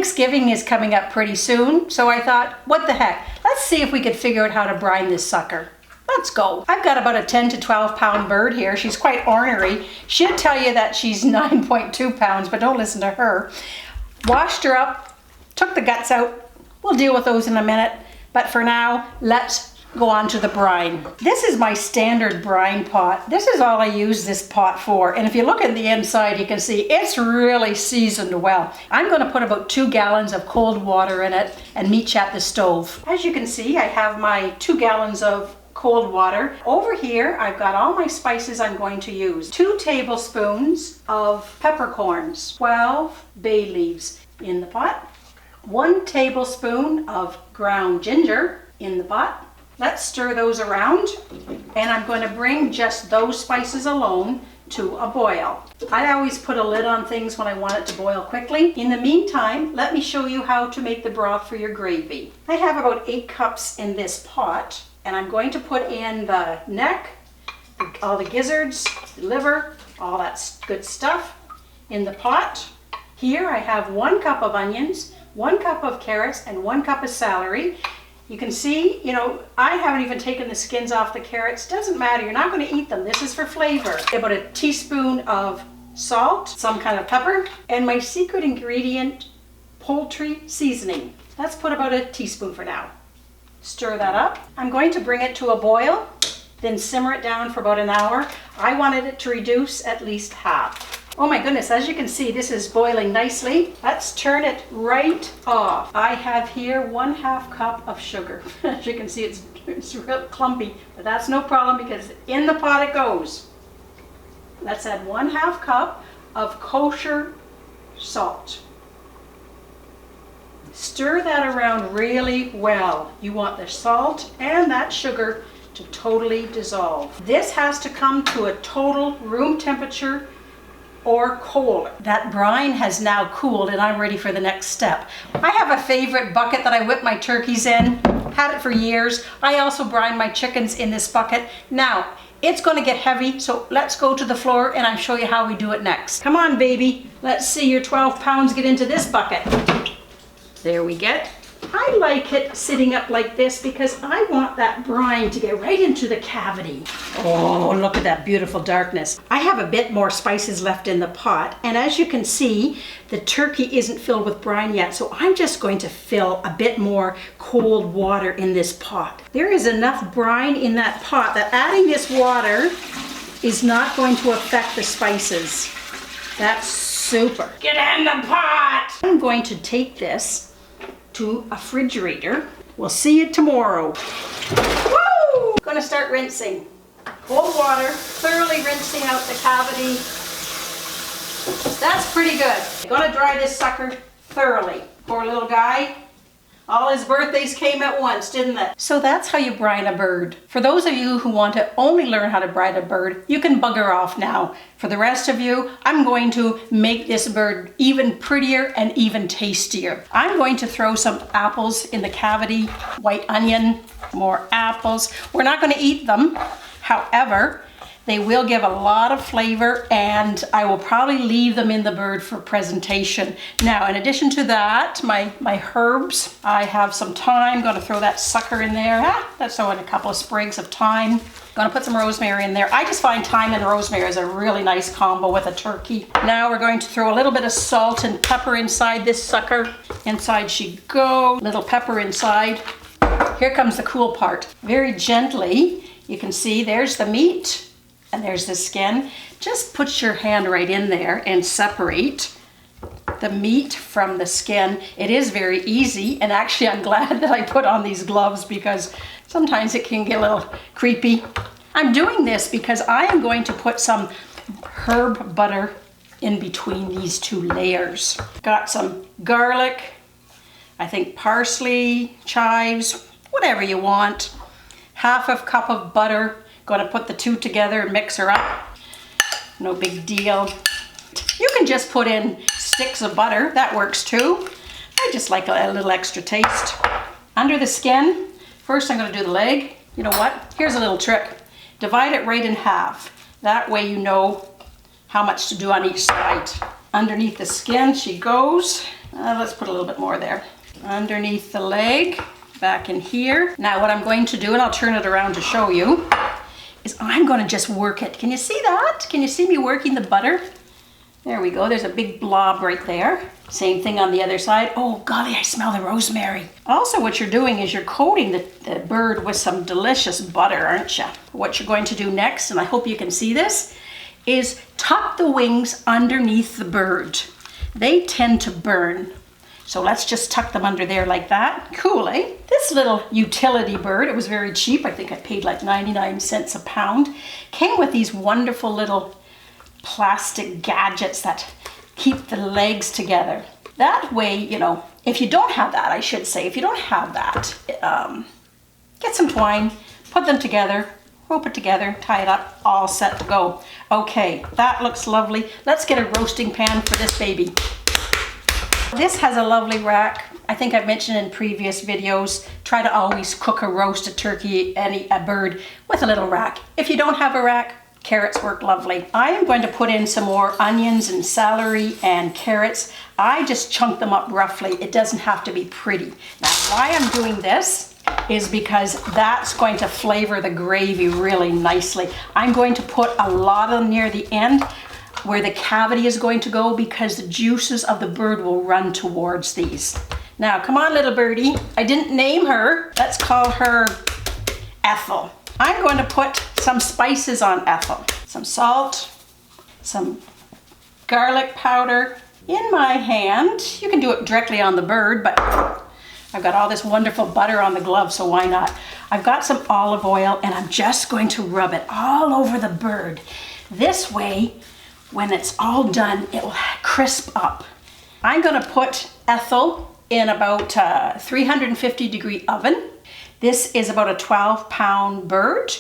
Thanksgiving is coming up pretty soon, so I thought, what the heck? Let's see if we could figure out how to brine this sucker. Let's go. I've got about a 10 to 12 pound bird here. She's quite ornery. She'll tell you that she's 9.2 pounds, but don't listen to her. Washed her up, took the guts out. We'll deal with those in a minute, but for now, let's go on to the brine. This is my standard brine pot. This is all I use this pot for, and if you look at the inside, you can see it's really seasoned well. I'm going to put about 2 gallons of cold water in it and meet you at the stove. As you can see, I have my 2 gallons of cold water. Over here, I've got all my spices I'm going to use. 2 tablespoons of peppercorns, 12 bay leaves in the pot, 1 tablespoon of ground ginger in the pot. Let's stir those around, and I'm going to bring just those spices alone to a boil. I always put a lid on things when I want it to boil quickly. In the meantime, let me show you how to make the broth for your gravy. I have about 8 cups in this pot, and I'm going to put in the neck, all the gizzards, the liver, all that good stuff in the pot. Here I have 1 cup of onions, 1 cup of carrots, and 1 cup of celery. You can see, I haven't even taken the skins off the carrots. Doesn't matter, you're not going to eat them. This is for flavor. About a teaspoon of salt, some kind of pepper, and my secret ingredient, poultry seasoning. Let's put about a teaspoon for now. Stir that up. I'm going to bring it to a boil, then simmer it down for about an hour. I wanted it to reduce at least half. Oh my goodness, as you can see, this is boiling nicely. Let's turn it right off. I have here 1/2 cup of sugar. As you can see, it's real clumpy, but that's no problem because in the pot it goes. Let's add 1/2 cup of kosher salt. Stir that around really well. You want the salt and that sugar to totally dissolve. This has to come to a total room temperature or colder. That brine has now cooled and I'm ready for the next step. I have a favorite bucket that I whip my turkeys in. Had it for years. I also brine my chickens in this bucket. Now, it's going to get heavy, so let's go to the floor and I'll show you how we do it next. Come on, baby. Let's see your 12 pounds get into this bucket. There we get. I like it sitting up like this because I want that brine to get right into the cavity. Oh, look at that beautiful darkness. I have a bit more spices left in the pot, and as you can see, the turkey isn't filled with brine yet, so I'm just going to fill a bit more cold water in this pot. There is enough brine in that pot that adding this water is not going to affect the spices. That's super. Get in the pot! I'm going to take this to a refrigerator. We'll see you tomorrow. Woo! Gonna start rinsing. Cold water, thoroughly rinsing out the cavity. That's pretty good. Gonna dry this sucker thoroughly. Poor little guy. All his birthdays came at once, didn't they? So that's how you brine a bird. For those of you who want to only learn how to brine a bird, you can bugger off now. For the rest of you, I'm going to make this bird even prettier and even tastier. I'm going to throw some apples in the cavity, white onion, more apples. We're not going to eat them. However, they will give a lot of flavor, and I will probably leave them in the bird for presentation. Now, in addition to that, my herbs, I have some thyme. Going to throw that sucker in there. That's throwing a couple of sprigs of thyme. Going to put some rosemary in there. I just find thyme and rosemary is a really nice combo with a turkey. Now we're going to throw a little bit of salt and pepper inside this sucker. Inside she goes. Little pepper inside. Here comes the cool part. Very gently, you can see there's the meat. And there's the skin. Just put your hand right in there and separate the meat from the skin. It is very easy, and actually I'm glad that I put on these gloves because sometimes it can get a little creepy. I'm doing this because I am going to put some herb butter in between these 2 layers. Got some garlic, I think parsley, chives, whatever you want. 1/2 cup of butter. Going to put the 2 together and mix her up. No big deal. You can just put in sticks of butter. That works too. I just like a little extra taste. Under the skin, first I'm going to do the leg. You know what? Here's a little trick. Divide it right in half. That way you know how much to do on each side. Underneath the skin she goes. Let's put a little bit more there. Underneath the leg, back in here. Now what I'm going to do, and I'll turn it around to show you, is I'm going to just work it. Can you see that? Can you see me working the butter? There we go. There's a big blob right there. Same thing on the other side. Oh, golly, I smell the rosemary. Also, what you're doing is you're coating the bird with some delicious butter, aren't you? What you're going to do next, and I hope you can see this, is tuck the wings underneath the bird. They tend to burn. So let's just tuck them under there like that. Cool, eh? This little utility bird, it was very cheap. I think I paid like 99 cents a pound. Came with these wonderful little plastic gadgets that keep the legs together. That way, you know, if you don't have that, I should say, if you don't have that, get some twine, put them together, rope it together, tie it up, all set to go. Okay, that looks lovely. Let's get a roasting pan for this baby. This has a lovely rack. I think I've mentioned in previous videos, try to always cook a roast, a turkey, a bird with a little rack. If you don't have a rack, carrots work lovely. I am going to put in some more onions and celery and carrots. I just chunk them up roughly. It doesn't have to be pretty. Now, why I'm doing this is because that's going to flavor the gravy really nicely. I'm going to put a lot of them near the end where the cavity is going to go because the juices of the bird will run towards these. Now, come on, little birdie. I didn't name her. Let's call her Ethel. I'm going to put some spices on Ethel. Some salt, some garlic powder. In my hand, you can do it directly on the bird, but I've got all this wonderful butter on the glove, so why not? I've got some olive oil and I'm just going to rub it all over the bird. This way, when it's all done, it will crisp up. I'm gonna put Ethel in about 350 degree oven. This is about a 12-pound bird.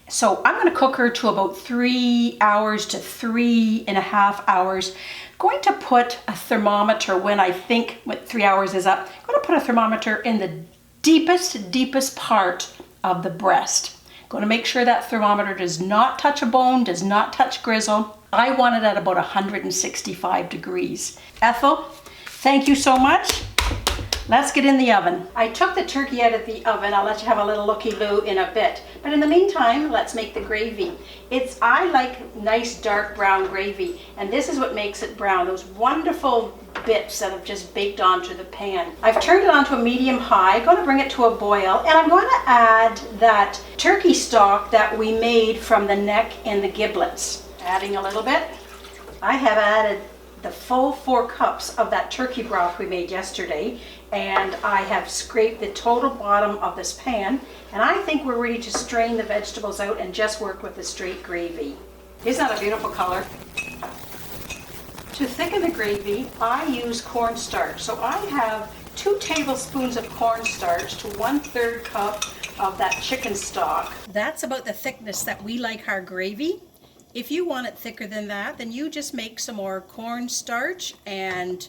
So I'm gonna cook her to about 3 hours to 3.5 hours. Going to put a thermometer when I think 3 hours is up. I'm gonna put a thermometer in the deepest part of the breast. Going to make sure that thermometer does not touch a bone, does not touch grizzle. I want it at about 165 degrees. Ethel, thank you so much. Let's get in the oven. I took the turkey out of the oven. I'll let you have a little looky-loo in a bit. But in the meantime, let's make the gravy. I like nice dark brown gravy, and this is what makes it brown. Those wonderful bits that have just baked onto the pan. I've turned it onto a medium high. I'm going to bring it to a boil, and I'm going to add that turkey stock that we made from the neck and the giblets. Adding a little bit. I have added the full 4 cups of that turkey broth we made yesterday, and I have scraped the total bottom of this pan, and I think we're ready to strain the vegetables out and just work with the straight gravy. Isn't that a beautiful color? To thicken the gravy, I use cornstarch. So I have 2 tablespoons of cornstarch to 1/3 cup of that chicken stock. That's about the thickness that we like our gravy. If you want it thicker than that, then you just make some more cornstarch and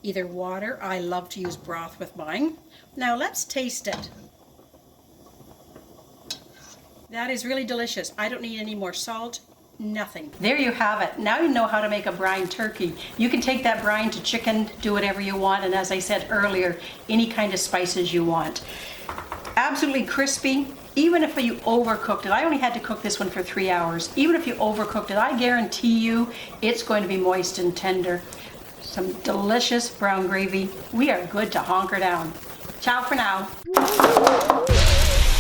either water. I love to use broth with mine. Now let's taste it. That is really delicious. I don't need any more salt, nothing. There you have it. Now you know how to make a brine turkey. You can take that brine to chicken, do whatever you want, and as I said earlier, any kind of spices you want. Absolutely crispy. Even if you overcooked it, I only had to cook this one for 3 hours. Even if you overcooked it, I guarantee you it's going to be moist and tender. Some delicious brown gravy. We are good to honker down. Ciao for now.